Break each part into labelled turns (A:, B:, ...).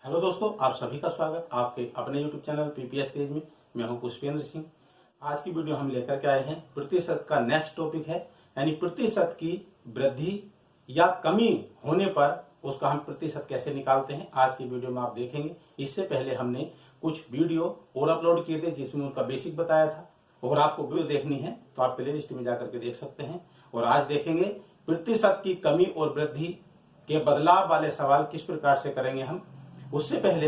A: Hello दोस्तों, आप सभी का स्वागत आपके अपने यूट्यूब चैनल पीपीएस तेज में। मैं हूं पुष्पेंद्र सिंह। आज की वीडियो हम लेकर के आए हैं प्रतिशत का नेक्स्ट टॉपिक है, यानी प्रतिशत की वृद्धि या कमी होने पर उसका हम प्रतिशत कैसे निकालते हैं। आज की वीडियो में आप देखेंगे। इससे पहले हमने कुछ वीडियो और अपलोड किए थे जिसमें उनका बेसिक बताया था, और आपको वीडियो देखनी है तो आप प्ले लिस्ट में जाकर के देख सकते हैं। और आज देखेंगे प्रतिशत की कमी और वृद्धि के बदलाव वाले सवाल किस प्रकार से करेंगे हम। उससे पहले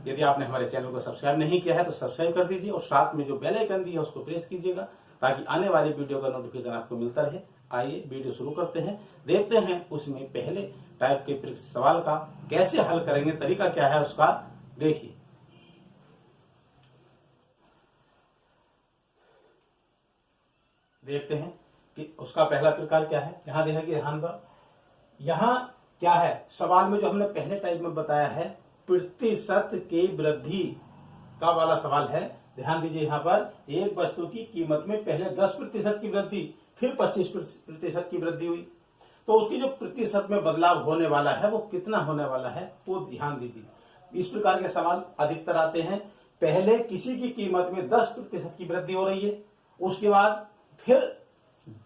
A: यदि आपने हमारे चैनल को सब्सक्राइब नहीं किया है तो सब्सक्राइब कर दीजिए और साथ में जो बेल आइकन दी है उसको प्रेस कीजिएगा ताकि आने वाली वीडियो का नोटिफिकेशन आपको मिलता रहे। आइए वीडियो शुरू करते हैं, देखते हैं उसमें पहले टाइप के सवाल का कैसे हल करेंगे, तरीका क्या है उसका देखिए। देखते हैं कि उसका पहला प्रकार क्या है। यहां देखिए ध्यान पर, यहां क्या है सवाल में जो हमने पहले टाइप में बताया है प्रतिशत की वृद्धि का वाला सवाल है। ध्यान दीजिए, यहाँ पर एक वस्तु की कीमत में पहले 10% की वृद्धि फिर 25% की वृद्धि हुई, तो उसकी जो प्रतिशत में बदलाव होने वाला है वो कितना होने वाला है वो ध्यान दीजिए। इस प्रकार के सवाल अधिकतर आते हैं। पहले किसी की कीमत में 10% की वृद्धि हो रही है, उसके बाद फिर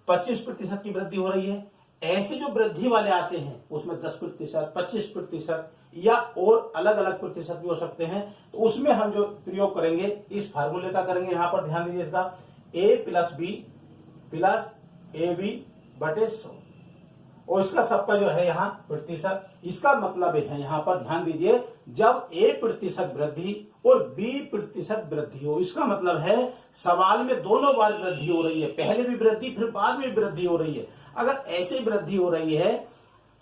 A: 25% की वृद्धि हो रही है। ऐसे जो वृद्धि वाले आते हैं उसमें 10%, 25% या और अलग अलग प्रतिशत भी हो सकते हैं। तो उसमें हम जो प्रयोग करेंगे इस फार्मूले का करेंगे। यहां पर ध्यान दीजिए, इसका a plus B plus A B बटे 100, और इसका सबका जो है यहाँ प्रतिशत। इसका मतलब है यहाँ पर ध्यान दीजिए, जब a% वृद्धि और b% वृद्धि हो, इसका मतलब है सवाल में दोनों बार वृद्धि हो रही है, पहले भी वृद्धि फिर बाद में वृद्धि हो रही है। अगर ऐसे वृद्धि हो रही है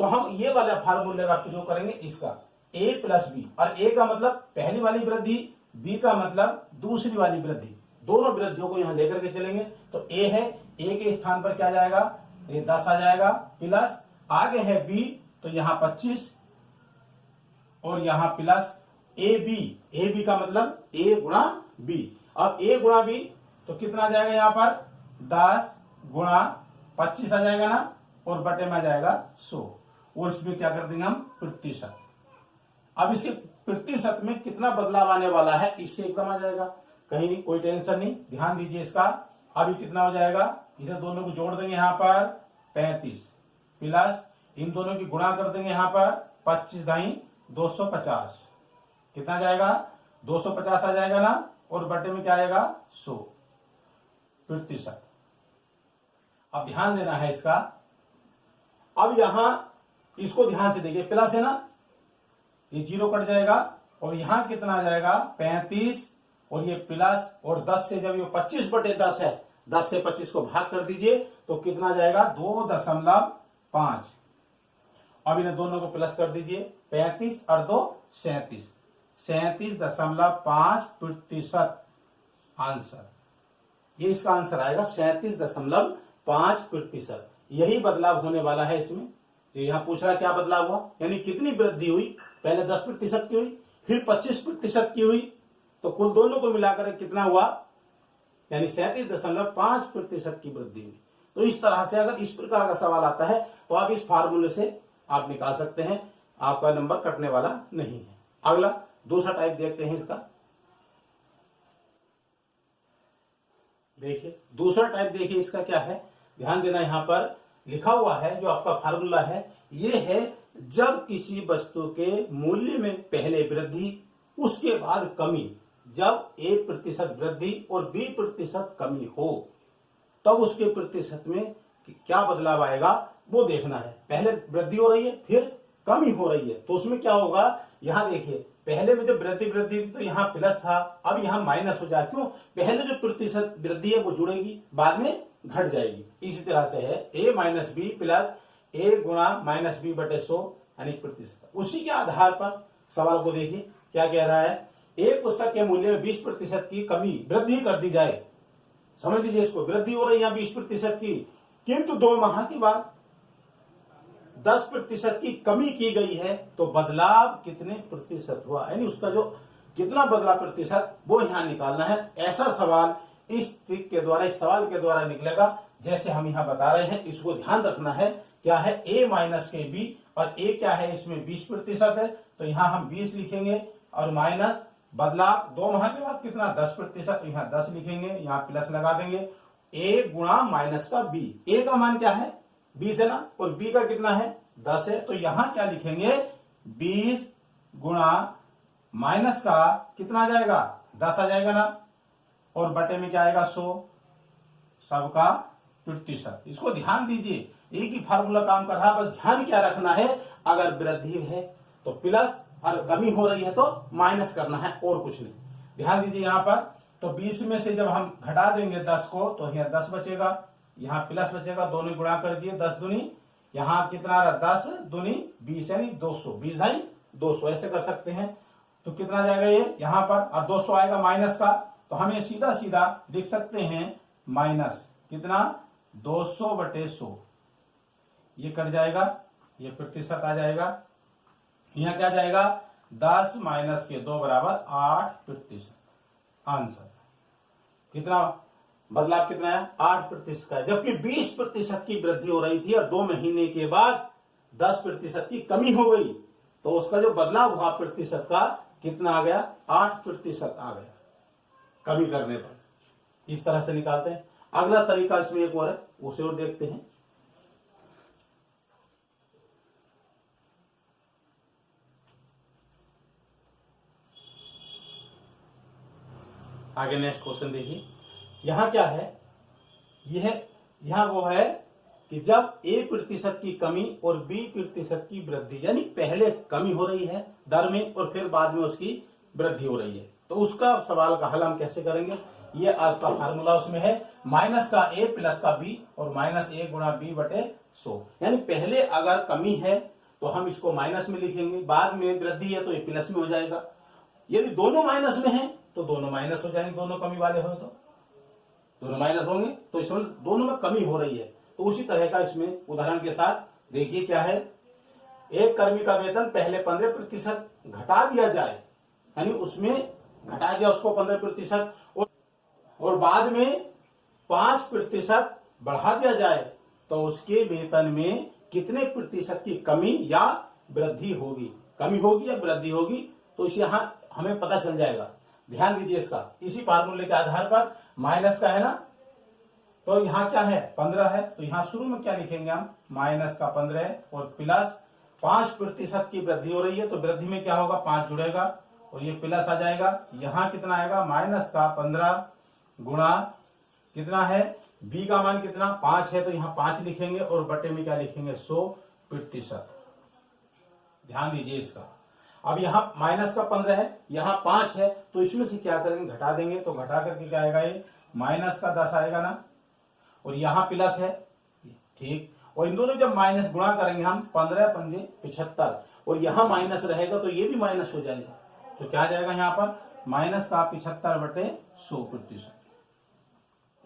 A: तो हम ये वाला फार्मूले का प्रयोग करेंगे, इसका a प्लस बी, और a का मतलब पहली वाली वृद्धि, b का मतलब दूसरी वाली वृद्धि, दोनों वृद्धियों को यहां लेकर के चलेंगे। तो a है, a के स्थान पर क्या जाएगा, ये 10 आ जाएगा, प्लस आगे है b तो यहां 25 और यहां प्लस ए बी का मतलब a गुणा b। अब a गुणा b तो कितना आ जाएगा, यहां पर 10 गुणा 25 आ जाएगा ना, और बटे में आ जाएगा 100, और इसमें क्या कर देंगे हम प्रतिशत। अब इसके प्रतिशत में कितना बदलाव आने वाला है इससे एकदम आ जाएगा, कहीं नहीं, कोई टेंशन नहीं। ध्यान दीजिए, इसका अभी कितना हो जाएगा, इसे दोनों को जोड़ देंगे यहां पर 35 प्लस इन दोनों की गुणा कर देंगे यहां पर 25 दाई 250, कितना आ जाएगा 250 आ जाएगा ना, और बटे में क्या आएगा 100 प्रतिशत। अब ध्यान देना है इसका। अब यहां इसको ध्यान से देखिए, प्लस है ना, ये 0 कट जाएगा, और यहां कितना आ जाएगा 35, और ये प्लस, और 10 से जब ये 25 बटे 10 है, 10 से 25 को भाग कर दीजिए तो कितना आ जाएगा 2.5। अब इन्हें दोनों को प्लस कर दीजिए, 35 और 2 37, 37.5% आंसर। ये इसका आंसर आएगा 37.5%। यही बदलाव होने वाला है इसमें। तो यहां पूछ रहा है क्या बदलाव हुआ, यानी कितनी वृद्धि हुई, पहले 10% की हुई फिर 25% की हुई, तो कुल दोनों को मिलाकर कितना हुआ, यानी 37.5% की वृद्धि हुई। तो इस तरह से अगर इस प्रकार का सवाल आता है तो आप इस फार्मूले से आप निकाल सकते हैं, आपका नंबर कटने वाला नहीं है। अगला दूसरा टाइप देखते हैं इसका। देखिए दूसरा टाइप, देखिए इसका क्या है, ध्यान देना, यहां पर लिखा हुआ है जो आपका फार्मूला है, ये है जब किसी वस्तु के मूल्य में पहले वृद्धि उसके बाद कमी, जब a% वृद्धि और b% कमी हो तब उसके प्रतिशत में क्या बदलाव आएगा वो देखना है। पहले वृद्धि हो रही है फिर कमी हो रही है, तो उसमें क्या होगा, यहां देखिए पहले में जब वृद्धि तो यहां प्लस था, अब यहां माइनस हो जाए, क्यों, पहले जो प्रतिशत वृद्धि है वो जुड़ेगी, बाद में घट जाएगी। इसी तरह से है a minus B plus a गुणा माइनस बी बटे 100, यानी प्रतिशत। उसी के आधार पर सवाल को देखिए क्या कह रहा है, एक पुस्तक के मूल्य में 20% की कमी वृद्धि कर दी जाए, समझ लीजिए इसको, वृद्धि हो रही है 20% की, किंतु 2 माह के बाद 10% की कमी की गई है, तो बदलाव कितने प्रतिशत हुआ, यानी उसका जो कितना बदला प्रतिशत वो यहां निकालना है। ऐसा सवाल इस ट्रिक के द्वारा, इस सवाल के द्वारा निकलेगा, जैसे हम यहां बता रहे हैं। इसको ध्यान रखना है, क्या है a माइनस के बी और ए क्या है इसमें 20% है, तो यहाँ हम 20 लिखेंगे और माइनस बदलाव 2 माह के बाद कितना 10%, तो यहाँ 10 लिखेंगे, यहाँ प्लस लगा देंगे ए गुणा माइनस का बी। ए का मान क्या है 20 है ना, और बी का कितना है 10 है, तो यहां क्या लिखेंगे 20 गुणा माइनस का कितना आ जाएगा 10 आ जाएगा ना, और बटे में क्या आएगा 100 सबका प्रतिशत। इसको ध्यान दीजिए, एक ही फार्मूला काम कर रहा है, बस ध्यान क्या रखना है, अगर वृद्धि है तो प्लस और कमी हो रही है तो माइनस करना है, और कुछ नहीं। ध्यान दीजिए यहाँ पर, तो 20 में से जब हम घटा देंगे 10 को तो यहाँ 10 बचेगा, यहाँ प्लस बचेगा, दोनों गुणा कर दिए 10 दूनी, यहाँ कितना रहा 10 दूनी 20 यानी 200, 20 ढाई 200 ऐसे कर सकते हैं। तो कितना जाएगा ये यहाँ पर, और 200 आएगा माइनस का, तो हम ये सीधा सीधा लिख सकते हैं माइनस कितना 200/100, ये कट जाएगा, ये प्रतिशत आ जाएगा, यहाँ क्या जाएगा 10 माइनस के 2 बराबर 8%। आंसर कितना बदलाव कितना है 8% का है, जबकि 20% की वृद्धि हो रही थी और 2 महीने के बाद 10% की कमी हो गई, तो उसका जो बदलाव हुआ प्रतिशत का कितना आ गया 8% आ गया कमी करने पर। इस तरह से निकालते हैं। अगला तरीका इसमें एक और है, उसे और देखते हैं। आगे नेक्स्ट क्वेश्चन देखिए, यहां क्या है, यहां वो है कि जब A% की कमी और B% की वृद्धि, यानी पहले कमी हो रही है दर में और फिर बाद में उसकी वृद्धि हो रही है, तो उसका सवाल का हल हम कैसे करेंगे। ये आपका फार्मूला उसमें है माइनस का A प्लस का B और माइनस A गुणा B/100, यानी पहले अगर कमी है तो हम इसको माइनस में लिखेंगे, बाद में वृद्धि है तो ये प्लस में हो जाएगा। यदि दोनों माइनस में है तो दोनों माइनस हो जाएंगे, दोनों कमी वाले हो तो दोनों माइनस होंगे, तो इसमें दोनों में कमी हो रही है। तो उसी तरह का इसमें उदाहरण के साथ देखिए क्या है, एक कर्मी का वेतन पहले 15% घटा दिया जाए, यानी उसमें घटा दिया उसको 15% और बाद में 5% बढ़ा दिया जाए, तो उसके वेतन में कितने प्रतिशत की कमी या वृद्धि होगी, कमी होगी या वृद्धि होगी, तो इसे यहां हमें पता चल जाएगा। ध्यान दीजिए इसका, इसी फार्मूले के आधार पर माइनस का है ना, तो यहाँ क्या है 15 है, तो यहाँ शुरू में क्या लिखेंगे हम माइनस का 15 और प्लस 5% की वृद्धि हो रही है, तो वृद्धि में क्या होगा 5 जुड़ेगा और ये प्लस आ जाएगा। यहाँ कितना आएगा माइनस का 15 गुणा कितना है बी का मान कितना 5 है, तो यहाँ 5 लिखेंगे और बटे में क्या लिखेंगे 100%। ध्यान दीजिए इसका, अब यहाँ माइनस का 15 है, यहाँ 5 है, तो इसमें से क्या करेंगे घटा देंगे, तो घटा करके क्या आएगा ये माइनस का 10 आएगा ना, और यहाँ प्लस है ठीक, और इन दोनों जब माइनस गुणा करेंगे हम 15 पंजे 75 और यहाँ माइनस रहेगा तो ये भी माइनस हो जाएगा, तो क्या आ जाएगा यहाँ पर माइनस का 75/100%।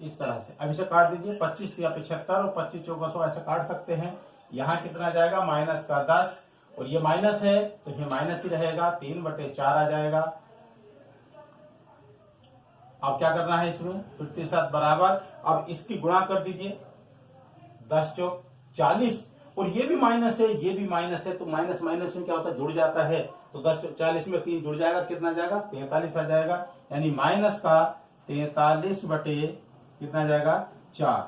A: इस तरह से अब इसे काट दीजिए, 25 या 75 और 25 चौका 100 ऐसे काट सकते हैं। यहाँ कितना जाएगा माइनस का 10 और ये माइनस है तो ये माइनस ही रहेगा, 3/4 आ जाएगा। अब क्या करना है इसमें प्रतिशत बराबर, अब इसकी गुणा कर दीजिए 10 चौक 40 और ये भी माइनस है ये भी माइनस है, तो माइनस माइनस में क्या होता है जुड़ जाता है, तो 10 चौक 40 में 3 जुड़ जाएगा, कितना जाएगा 43 आ जाएगा, यानी माइनस का 43 बटे कितना जाएगा 4,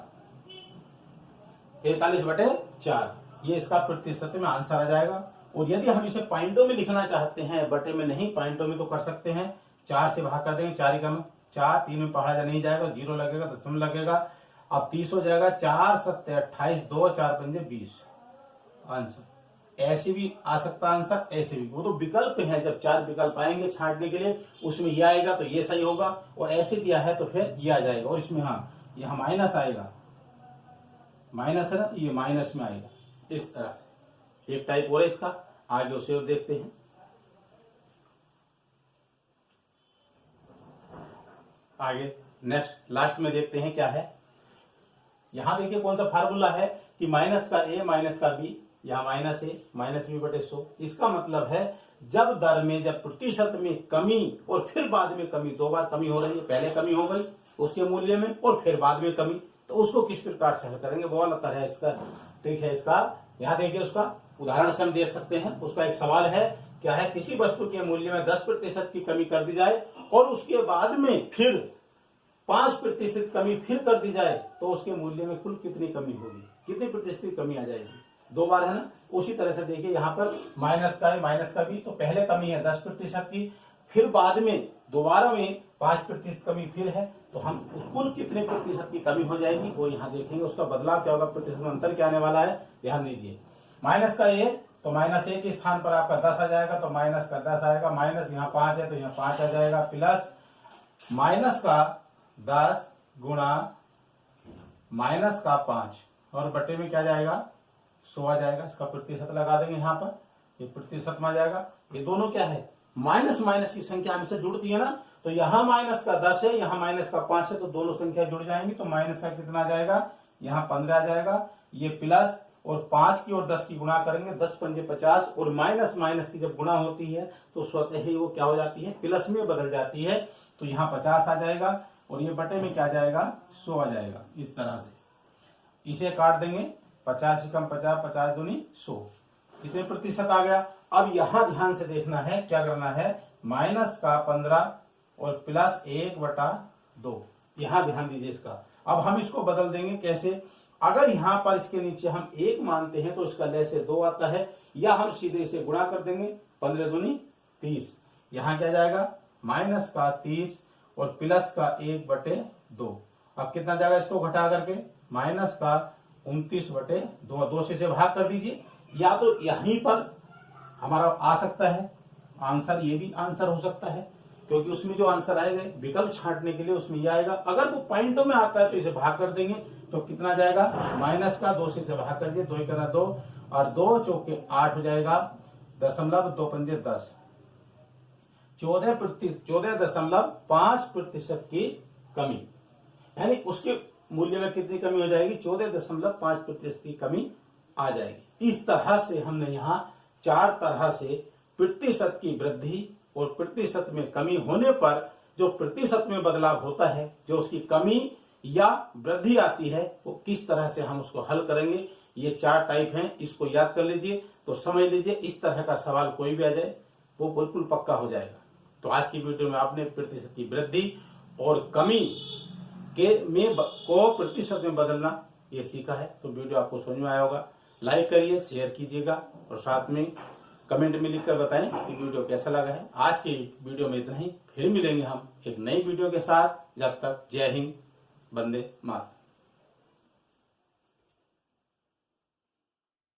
A: 43/4 ये इसका प्रतिशत में आंसर आ जाएगा। और यदि हम इसे पॉइंटों में लिखना चाहते हैं, बटे में नहीं पॉइंटों में तो कर सकते हैं, 4 से भाग कर देंगे, 4 का 4 3 में पढ़ा जा नहीं जाएगा, 0 लगेगा, दशमलव लगेगा, अब 30 हो जाएगा, 4 7 28 2 4 पंजे 20 आंसर। ऐसे भी आ सकता आंसर, ऐसे भी, वो तो विकल्प है, जब 4 विकल्प आएंगे छांटने के लिए उसमें ये आएगा तो ये सही होगा, और ऐसे दिया है तो फिर ये आ जाएगा, और इसमें हाँ यहाँ माइनस आएगा, माइनस है ना तो ये माइनस में आएगा। इस तरह से एक टाइप और है इसका, आगे उसे और देखते हैं। आगे नेक्स्ट लास्ट में देखते हैं क्या है, यहां देखिए कौन सा फार्मूला है कि माइनस का ए माइनस का बी, यहां माइनस ए माइनस B/100। इसका मतलब है जब दर में जब प्रतिशत में कमी और फिर बाद में कमी, 2 बार कमी हो रही है, पहले कमी हो गई उसके मूल्य में और फिर बाद में कमी, तो उसको किस प्रकार से हल करेंगे वो वाला तरह है इसका। ठीक है, इसका यहाँ देखिए उसका उदाहरण से हम देख सकते हैं। उसका एक सवाल है, क्या है, किसी वस्तु के मूल्य में 10% की कमी कर दी जाए और उसके बाद में फिर 5% कमी फिर कर दी जाए तो उसके मूल्य में कुल कितनी कमी होगी, कितनी प्रतिशत की कमी आ जाएगी। 2 बार है ना। उसी तरह से देखिए यहाँ पर माइनस का है, माइनस का भी, तो पहले कमी है 10% की, फिर बाद में दोबारा में 5% कमी फिर है, तो हम कुल कितने प्रतिशत की कमी हो जाएगी वो यहाँ देखेंगे। उसका बदलाव क्या होगा, प्रतिशत में अंतर क्या आने वाला है, ध्यान दीजिए। माइनस का ये, तो -1 के स्थान पर आपका 10 आ जाएगा, तो माइनस का 10 आएगा, माइनस यहाँ 5 है तो यहाँ 5 आ जाएगा, प्लस माइनस का 10 गुणा माइनस का 5 और बटे में क्या जाएगा, 100 आ जाएगा। इसका प्रतिशत लगा देंगे यहाँ पर, ये प्रतिशत में आ जाएगा। ये दोनों क्या है, माइनस माइनस की संख्या हमसे जुड़ती है ना, तो यहाँ माइनस का 10 है, यहाँ माइनस का 5 है, तो दोनों संख्या जुड़ जाएंगी। तो माइनस का कितना आ जाएगा, यहाँ 15 आ जाएगा, ये प्लस और 5 की और 10 की गुणा करेंगे, 10 पंजे 50, और माइनस माइनस की जब गुणा होती है तो स्वतः ही वो क्या हो जाती है, प्लस में बदल जाती है। तो यहाँ 50 आ जाएगा और ये बटे में क्या आ जाएगा, 100 आ जाएगा। इस तरह से इसे काट देंगे, 50 से कम 50, 50 दूनी 100, कितने प्रतिशत आ गया। अब यहाँ ध्यान से देखना है, क्या करना है, माइनस का 15 और प्लस 1/2, यहाँ ध्यान दीजिए इसका। अब हम इसको बदल देंगे कैसे, अगर यहाँ पर इसके नीचे हम 1 मानते हैं तो इसका लय से 2 आता है, या हम सीधे इसे गुणा कर देंगे, 15 दूनी 30, यहाँ क्या जाएगा, माइनस का 30 और प्लस का 1/2। अब कितना जाएगा, इसको घटा करके माइनस का 29/2, 2 से भाग कर दीजिए। या तो यहीं पर हमारा आ सकता है आंसर, ये भी आंसर हो सकता है, क्योंकि उसमें जो आंसर आएगा विकल्प छांटने के लिए उसमें ये आएगा। अगर वो पॉइंटों में आता है तो इसे भाग कर देंगे, तो कितना जाएगा, माइनस का 2 से भाग कर दिए, 2 करना 2 और 2 चौके 8 हो जाएगा, 2 पंजे 10, 14.5% की कमी, यानी उसके मूल्य में कितनी कमी हो जाएगी, 14.5% की कमी आ जाएगी। इस तरह से हमने यहाँ 4 तरह से प्रतिशत की वृद्धि और प्रतिशत में कमी होने पर जो प्रतिशत में बदलाव होता है, जो उसकी कमी या वृद्धि आती है, वो किस तरह से हम उसको हल करेंगे। ये 4 टाइप हैं, इसको याद कर लीजिए तो समझ लीजिए, इस तरह का सवाल कोई भी आ जाए वो बिल्कुल पक्का हो जाएगा। तो आज की वीडियो में आपने प्रतिशत की वृद्धि और कमी को प्रतिशत में बदलना ये सीखा है। तो वीडियो आपको समझ में आया होगा। लाइक करिए, शेयर कीजिएगा और साथ में कमेंट में लिखकर बताएं कि वीडियो कैसा लगा है। आज की वीडियो में इतना ही, फिर मिलेंगे हम एक नई वीडियो के साथ। जब तक जय हिंद, वंदे मातरम।